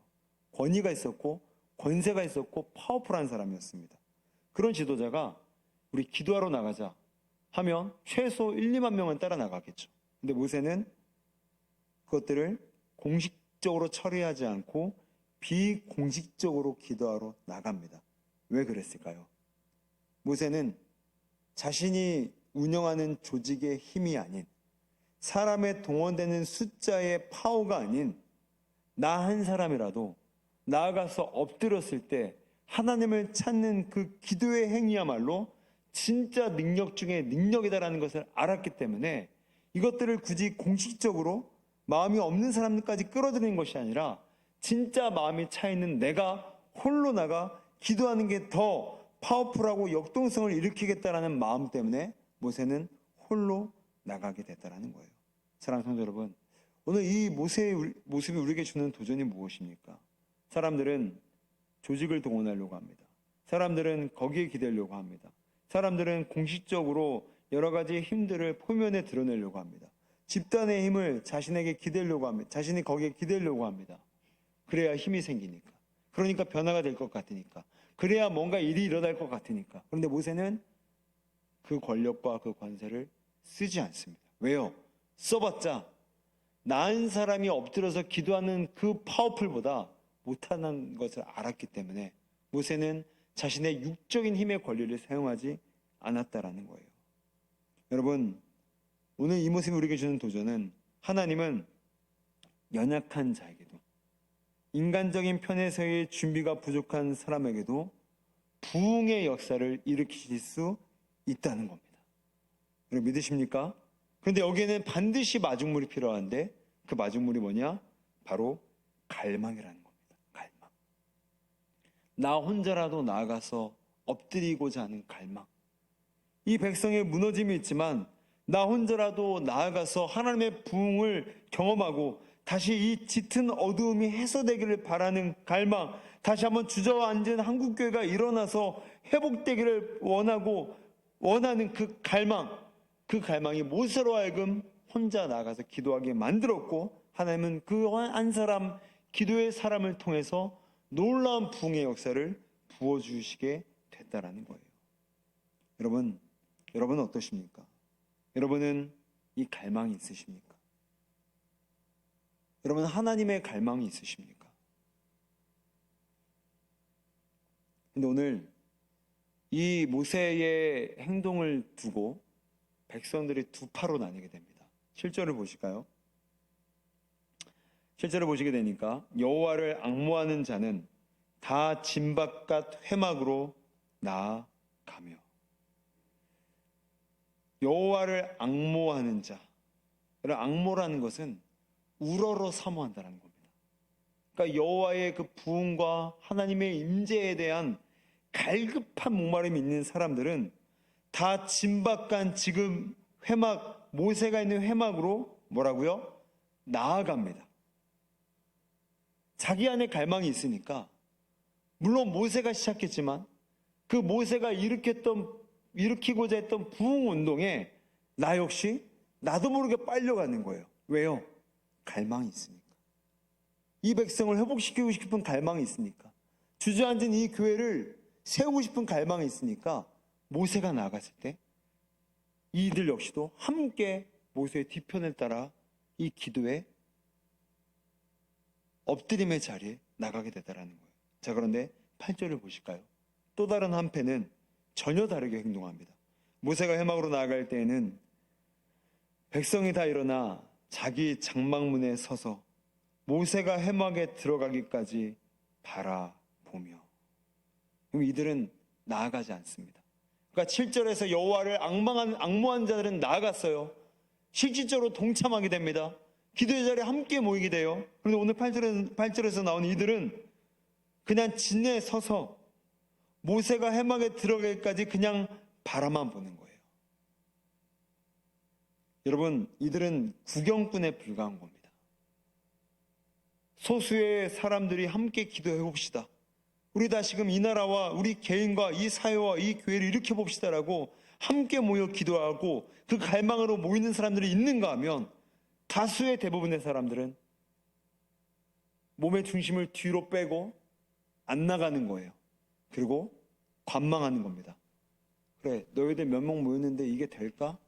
Speaker 1: 권위가 있었고 권세가 있었고 파워풀한 사람이었습니다. 그런 지도자가 우리 기도하러 나가자 하면 최소 1, 2만 명은 따라 나가겠죠. 근데 모세는 그것들을 공식적으로 처리하지 않고 비공식적으로 기도하러 나갑니다. 왜 그랬을까요? 모세는 자신이 운영하는 조직의 힘이 아닌, 사람에 동원되는 숫자의 파워가 아닌 나 한 사람이라도 나아가서 엎드렸을 때 하나님을 찾는 그 기도의 행위야말로 진짜 능력 중에 능력이다라는 것을 알았기 때문에 이것들을 굳이 공식적으로 마음이 없는 사람들까지 끌어들이는 것이 아니라 진짜 마음이 차 있는 내가 홀로 나가 기도하는 게 더 파워풀하고 역동성을 일으키겠다라는 마음 때문에 모세는 홀로 나가게 됐다라는 거예요. 사랑하는 성도 여러분, 오늘 이 모세의 모습이 우리에게 주는 도전이 무엇입니까? 사람들은 조직을 동원하려고 합니다. 사람들은 거기에 기대려고 합니다. 사람들은 공식적으로 여러 가지 힘들을 표면에 드러내려고 합니다. 집단의 힘을 자신에게 기대려고 합니다. 자신이 거기에 기대려고 합니다. 그래야 힘이 생기니까. 그러니까 변화가 될 것 같으니까. 그래야 뭔가 일이 일어날 것 같으니까. 그런데 모세는 그 권력과 그 권세를 쓰지 않습니다. 왜요? 써봤자 나은 사람이 엎드려서 기도하는 그 파워풀보다 못하는 것을 알았기 때문에 모세는 자신의 육적인 힘의 권리를 사용하지 않았다라는 거예요. 여러분, 오늘 이 모습이 우리에게 주는 도전은 하나님은 연약한 자에게도 인간적인 편에서의 준비가 부족한 사람에게도 부흥의 역사를 일으키실 수 있다는 겁니다. 여러분, 믿으십니까? 그런데 여기에는 반드시 마중물이 필요한데 그 마중물이 뭐냐? 바로 갈망이라는 겁니다. 갈망. 나 혼자라도 나아가서 엎드리고자 하는 갈망. 이 백성의 무너짐이 있지만 나 혼자라도 나아가서 하나님의 부흥을 경험하고 다시 이 짙은 어두움이 해소되기를 바라는 갈망, 다시 한번 주저앉은 한국교회가 일어나서 회복되기를 원하는 그 갈망이 모세로 하여금 혼자 나가서 기도하게 만들었고 하나님은 그 한 사람, 기도의 사람을 통해서 놀라운 부흥의 역사를 부어주시게 됐다라는 거예요. 여러분은 어떠십니까? 여러분은 이 갈망이 있으십니까? 여러분, 하나님의 갈망이 있으십니까? 근데 오늘 이 모세의 행동을 두고 백성들이 두 파로 나뉘게 됩니다. 7절을 보실까요? 7절을 보시게 되니까 여호와를 앙모하는 자는 다 진바깥 회막으로 나아가며. 여호와를 앙모하는 자, 앙모라는 것은 우러러 사모한다는 겁니다. 그러니까 여호와의 그 부흥과 하나님의 임재에 대한 갈급한 목마름이 있는 사람들은 다 진박간 지금 회막, 모세가 있는 회막으로 뭐라고요? 나아갑니다. 자기 안에 갈망이 있으니까, 물론 모세가 시작했지만 그 모세가 일으키고자 했던 부흥 운동에 나 역시 나도 모르게 빨려가는 거예요. 왜요? 갈망이 있으니까. 이 백성을 회복시키고 싶은 갈망이 있으니까, 주저앉은 이 교회를 세우고 싶은 갈망이 있으니까 모세가 나아갔을 때 이들 역시도 함께 모세의 뒤편을 따라 이 기도에 엎드림의 자리에 나가게 되더라는 거예요. 자, 그런데 8절을 보실까요? 또 다른 한패는 전혀 다르게 행동합니다. 모세가 회막으로 나아갈 때에는 백성이 다 일어나 자기 장막문에 서서 모세가 회막에 들어가기까지 바라보며. 그럼 이들은 나아가지 않습니다. 그러니까 7절에서 여호와를 앙모한 자들은 나아갔어요. 실질적으로 동참하게 됩니다. 기도의 자리에 함께 모이게 돼요. 그런데 오늘 8절에서 나온 이들은 그냥 진내에 서서 모세가 회막에 들어가기까지 그냥 바라만 보는 거예요. 여러분, 이들은 구경꾼에 불과한 겁니다. 소수의 사람들이 함께 기도해 봅시다. 우리 다시금 이 나라와 우리 개인과 이 사회와 이 교회를 일으켜 봅시다라고 함께 모여 기도하고 그 갈망으로 모이는 사람들이 있는가 하면, 다수의 대부분의 사람들은 몸의 중심을 뒤로 빼고 안 나가는 거예요. 그리고 관망하는 겁니다. 그래, 너희들 몇 명 모였는데 이게 될까?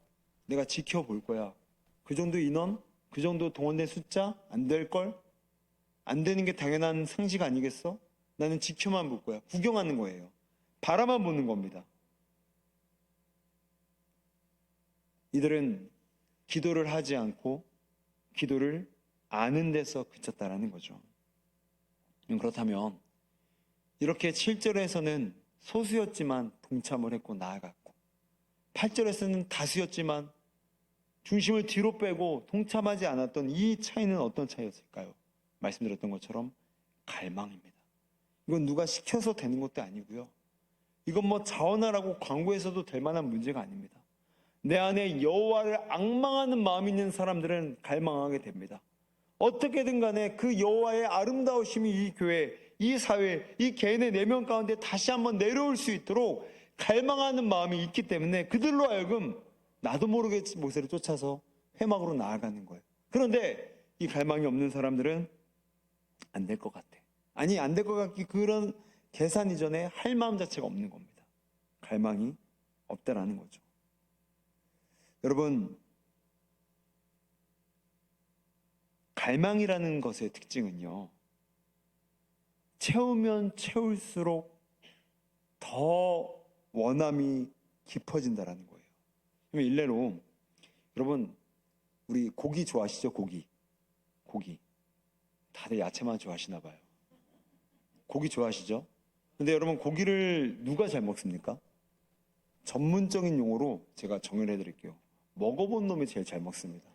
Speaker 1: 내가 지켜볼 거야. 그 정도 인원? 그 정도 동원된 숫자? 안 될걸? 안 되는 게 당연한 상식 아니겠어? 나는 지켜만 볼 거야. 구경하는 거예요. 바라만 보는 겁니다. 이들은 기도를 하지 않고 기도를 아는 데서 그쳤다라는 거죠. 그렇다면 이렇게 7절에서는 소수였지만 동참을 했고 나아갔고, 8절에서는 다수였지만 중심을 뒤로 빼고 동참하지 않았던 이 차이는 어떤 차이였을까요? 말씀드렸던 것처럼 갈망입니다. 이건 누가 시켜서 되는 것도 아니고요. 이건 뭐 자원하라고 광고해서도 될 만한 문제가 아닙니다. 내 안에 여호와를 앙망하는 마음이 있는 사람들은 갈망하게 됩니다. 어떻게든 간에 그 여호와의 아름다우심이 이 교회, 이 사회, 이 개인의 내면 가운데 다시 한번 내려올 수 있도록 갈망하는 마음이 있기 때문에 그들로 하여금 나도 모르게 모세를 쫓아서 회막으로 나아가는 거예요. 그런데 이 갈망이 없는 사람들은 안 될 것 같아. 아니, 안 될 것 같기, 그런 계산 이전에 할 마음 자체가 없는 겁니다. 갈망이 없다라는 거죠. 여러분, 갈망이라는 것의 특징은요, 채우면 채울수록 더 원함이 깊어진다라는 거예요. 그러면 일례로 여러분, 우리 고기 좋아하시죠? 고기 다들 야채만 좋아하시나 봐요. 고기 좋아하시죠? 근데 여러분, 고기를 누가 잘 먹습니까? 전문적인 용어로 제가 정의를 해드릴게요. 먹어본 놈이 제일 잘 먹습니다.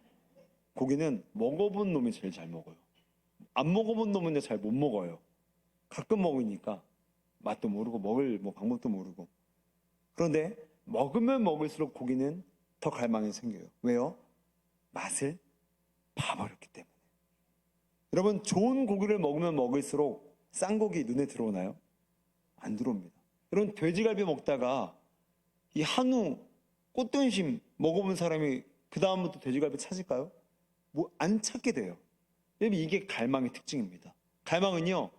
Speaker 1: 고기는 먹어본 놈이 제일 잘 먹어요. 안 먹어본 놈은 잘 못 먹어요. 가끔 먹으니까 맛도 모르고 먹을 방법도 모르고. 그런데 먹으면 먹을수록 고기는 더 갈망이 생겨요. 왜요? 맛을 봐버렸기 때문에. 여러분, 좋은 고기를 먹으면 먹을수록 싼 고기 눈에 들어오나요? 안 들어옵니다. 여러분, 돼지갈비 먹다가 이 한우, 꽃등심 먹어본 사람이 그 다음부터 돼지갈비 찾을까요? 안 찾게 돼요. 여러분, 이게 갈망의 특징입니다. 갈망은요,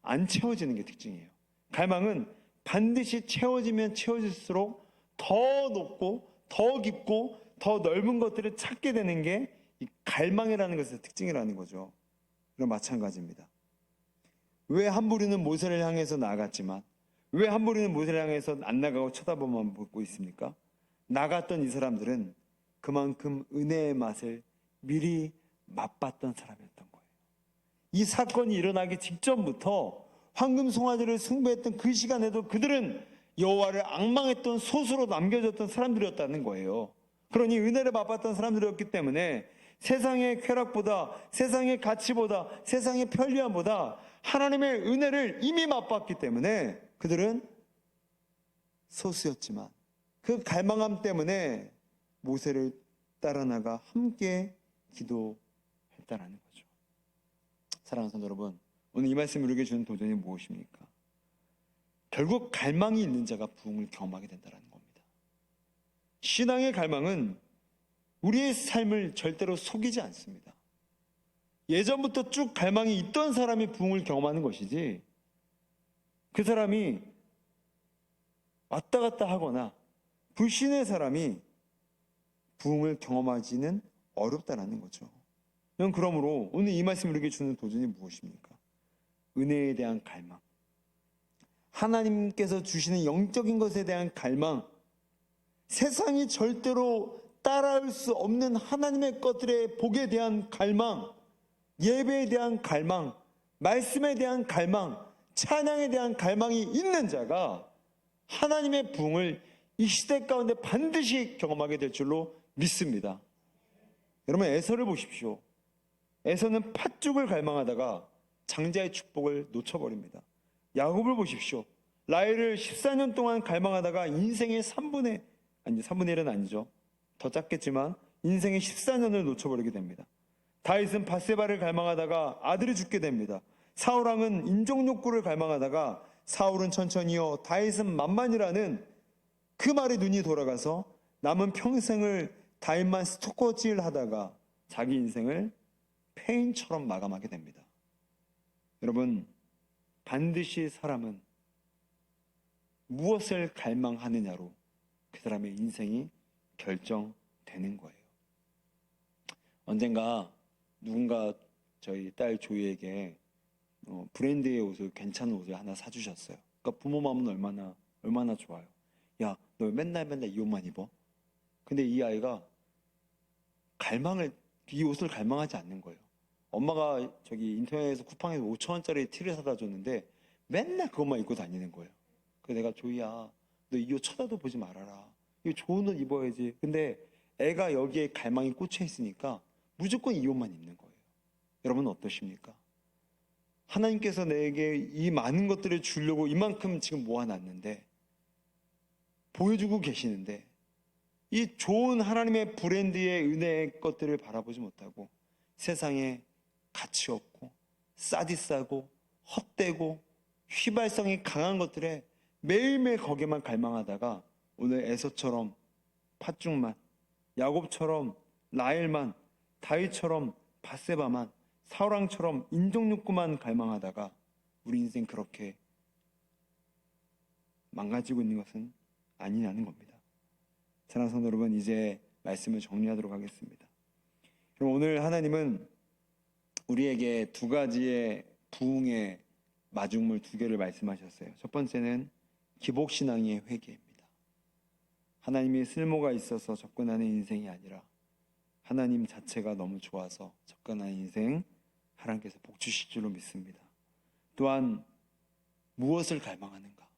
Speaker 1: 안 채워지는 게 특징이에요. 갈망은 반드시 채워지면 채워질수록 더 높고 더 깊고 더 넓은 것들을 찾게 되는 게 이 갈망이라는 것의 특징이라는 거죠. 그럼 마찬가지입니다. 왜 한 무리는 모세를 향해서 나아갔지만 왜 한 무리는 모세를 향해서 안 나가고 쳐다보만 보고 있습니까? 나갔던 이 사람들은 그만큼 은혜의 맛을 미리 맛봤던 사람이었던 거예요. 이 사건이 일어나기 직전부터 황금 송아지를 숭배했던 그 시간에도 그들은 여호와를 앙망했던 소수로 남겨졌던 사람들이었다는 거예요. 그러니 은혜를 맛봤던 사람들이었기 때문에 세상의 쾌락보다, 세상의 가치보다, 세상의 편리함보다 하나님의 은혜를 이미 맛봤기 때문에 그들은 소수였지만 그 갈망함 때문에 모세를 따라 나가 함께 기도했다라는 거죠. 사랑하는 성도 여러분, 오늘 이 말씀이 우리에게 주는 도전이 무엇입니까? 결국 갈망이 있는 자가 부흥을 경험하게 된다는 겁니다. 신앙의 갈망은 우리의 삶을 절대로 속이지 않습니다. 예전부터 쭉 갈망이 있던 사람이 부흥을 경험하는 것이지, 그 사람이 왔다 갔다 하거나 불신의 사람이 부흥을 경험하지는 어렵다는 거죠. 그러므로 오늘 이 말씀이 우리에게 주는 도전이 무엇입니까? 은혜에 대한 갈망, 하나님께서 주시는 영적인 것에 대한 갈망, 세상이 절대로 따라올 수 없는 하나님의 것들의 복에 대한 갈망, 예배에 대한 갈망, 말씀에 대한 갈망, 찬양에 대한 갈망이 있는 자가 하나님의 부흥을 이 시대 가운데 반드시 경험하게 될 줄로 믿습니다. 여러분, 에서를 보십시오. 에서는 팥죽을 갈망하다가 장자의 축복을 놓쳐버립니다. 야곱을 보십시오. 라헬을 14년 동안 갈망하다가 인생의 3분의 1은 아니죠. 더 짧겠지만 인생의 14년을 놓쳐버리게 됩니다. 다윗은 밧세바를 갈망하다가 아들이 죽게 됩니다. 사울왕은 인종욕구를 갈망하다가 사울은 천천히요, 다윗은 만만이라는 그 말에 눈이 돌아가서 남은 평생을 다윗만 스토커질 하다가 자기 인생을 폐인처럼 마감하게 됩니다. 여러분, 반드시 사람은 무엇을 갈망하느냐로 그 사람의 인생이 결정되는 거예요. 언젠가 누군가 저희 딸 조이에게 브랜드의 옷을, 괜찮은 옷을 하나 사주셨어요. 그러니까 부모 마음은 얼마나 좋아요. 야, 너 맨날 이 옷만 입어? 근데 이 아이가 이 옷을 갈망하지 않는 거예요. 엄마가 저기 인터넷에서 쿠팡에서 5,000원짜리 티를 사다 줬는데 맨날 그것만 입고 다니는 거예요. 그래서 내가, 조이야, 너 이 옷 쳐다도 보지 말아라. 이거 좋은 옷 입어야지. 근데 애가 여기에 갈망이 꽂혀 있으니까 무조건 이 옷만 입는 거예요. 여러분 어떠십니까? 하나님께서 내게 이 많은 것들을 주려고 이만큼 지금 모아놨는데, 보여주고 계시는데, 이 좋은 하나님의 브랜드의 은혜의 것들을 바라보지 못하고 세상에 가치 없고 싸디싸고 헛되고 휘발성이 강한 것들에 매일매일 거기에만 갈망하다가 오늘 에서처럼 팥죽만, 야곱처럼 라헬만, 다윗처럼 밧세바만, 사울왕처럼 인종욕구만 갈망하다가 우리 인생 그렇게 망가지고 있는 것은 아니냐는 겁니다. 사랑하는 성도 여러분, 이제 말씀을 정리하도록 하겠습니다. 그럼 오늘 하나님은 우리에게 두 가지의 부흥의 마중물 2개를 말씀하셨어요. 첫 번째는 기복신앙의 회개입니다. 하나님이 쓸모가 있어서 접근하는 인생이 아니라 하나님 자체가 너무 좋아서 접근하는 인생, 하나님께서 복 주실 줄로 믿습니다. 또한 무엇을 갈망하는가?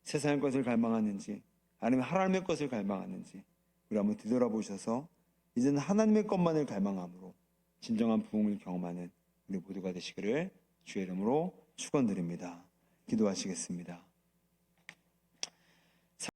Speaker 1: 세상의 것을 갈망하는지 아니면 하나님의 것을 갈망하는지 우리 한번 뒤돌아보셔서 이제는 하나님의 것만을 갈망함으로 진정한 부흥을 경험하는 우리 모두가 되시기를 주의 이름으로 축원드립니다. 기도하시겠습니다.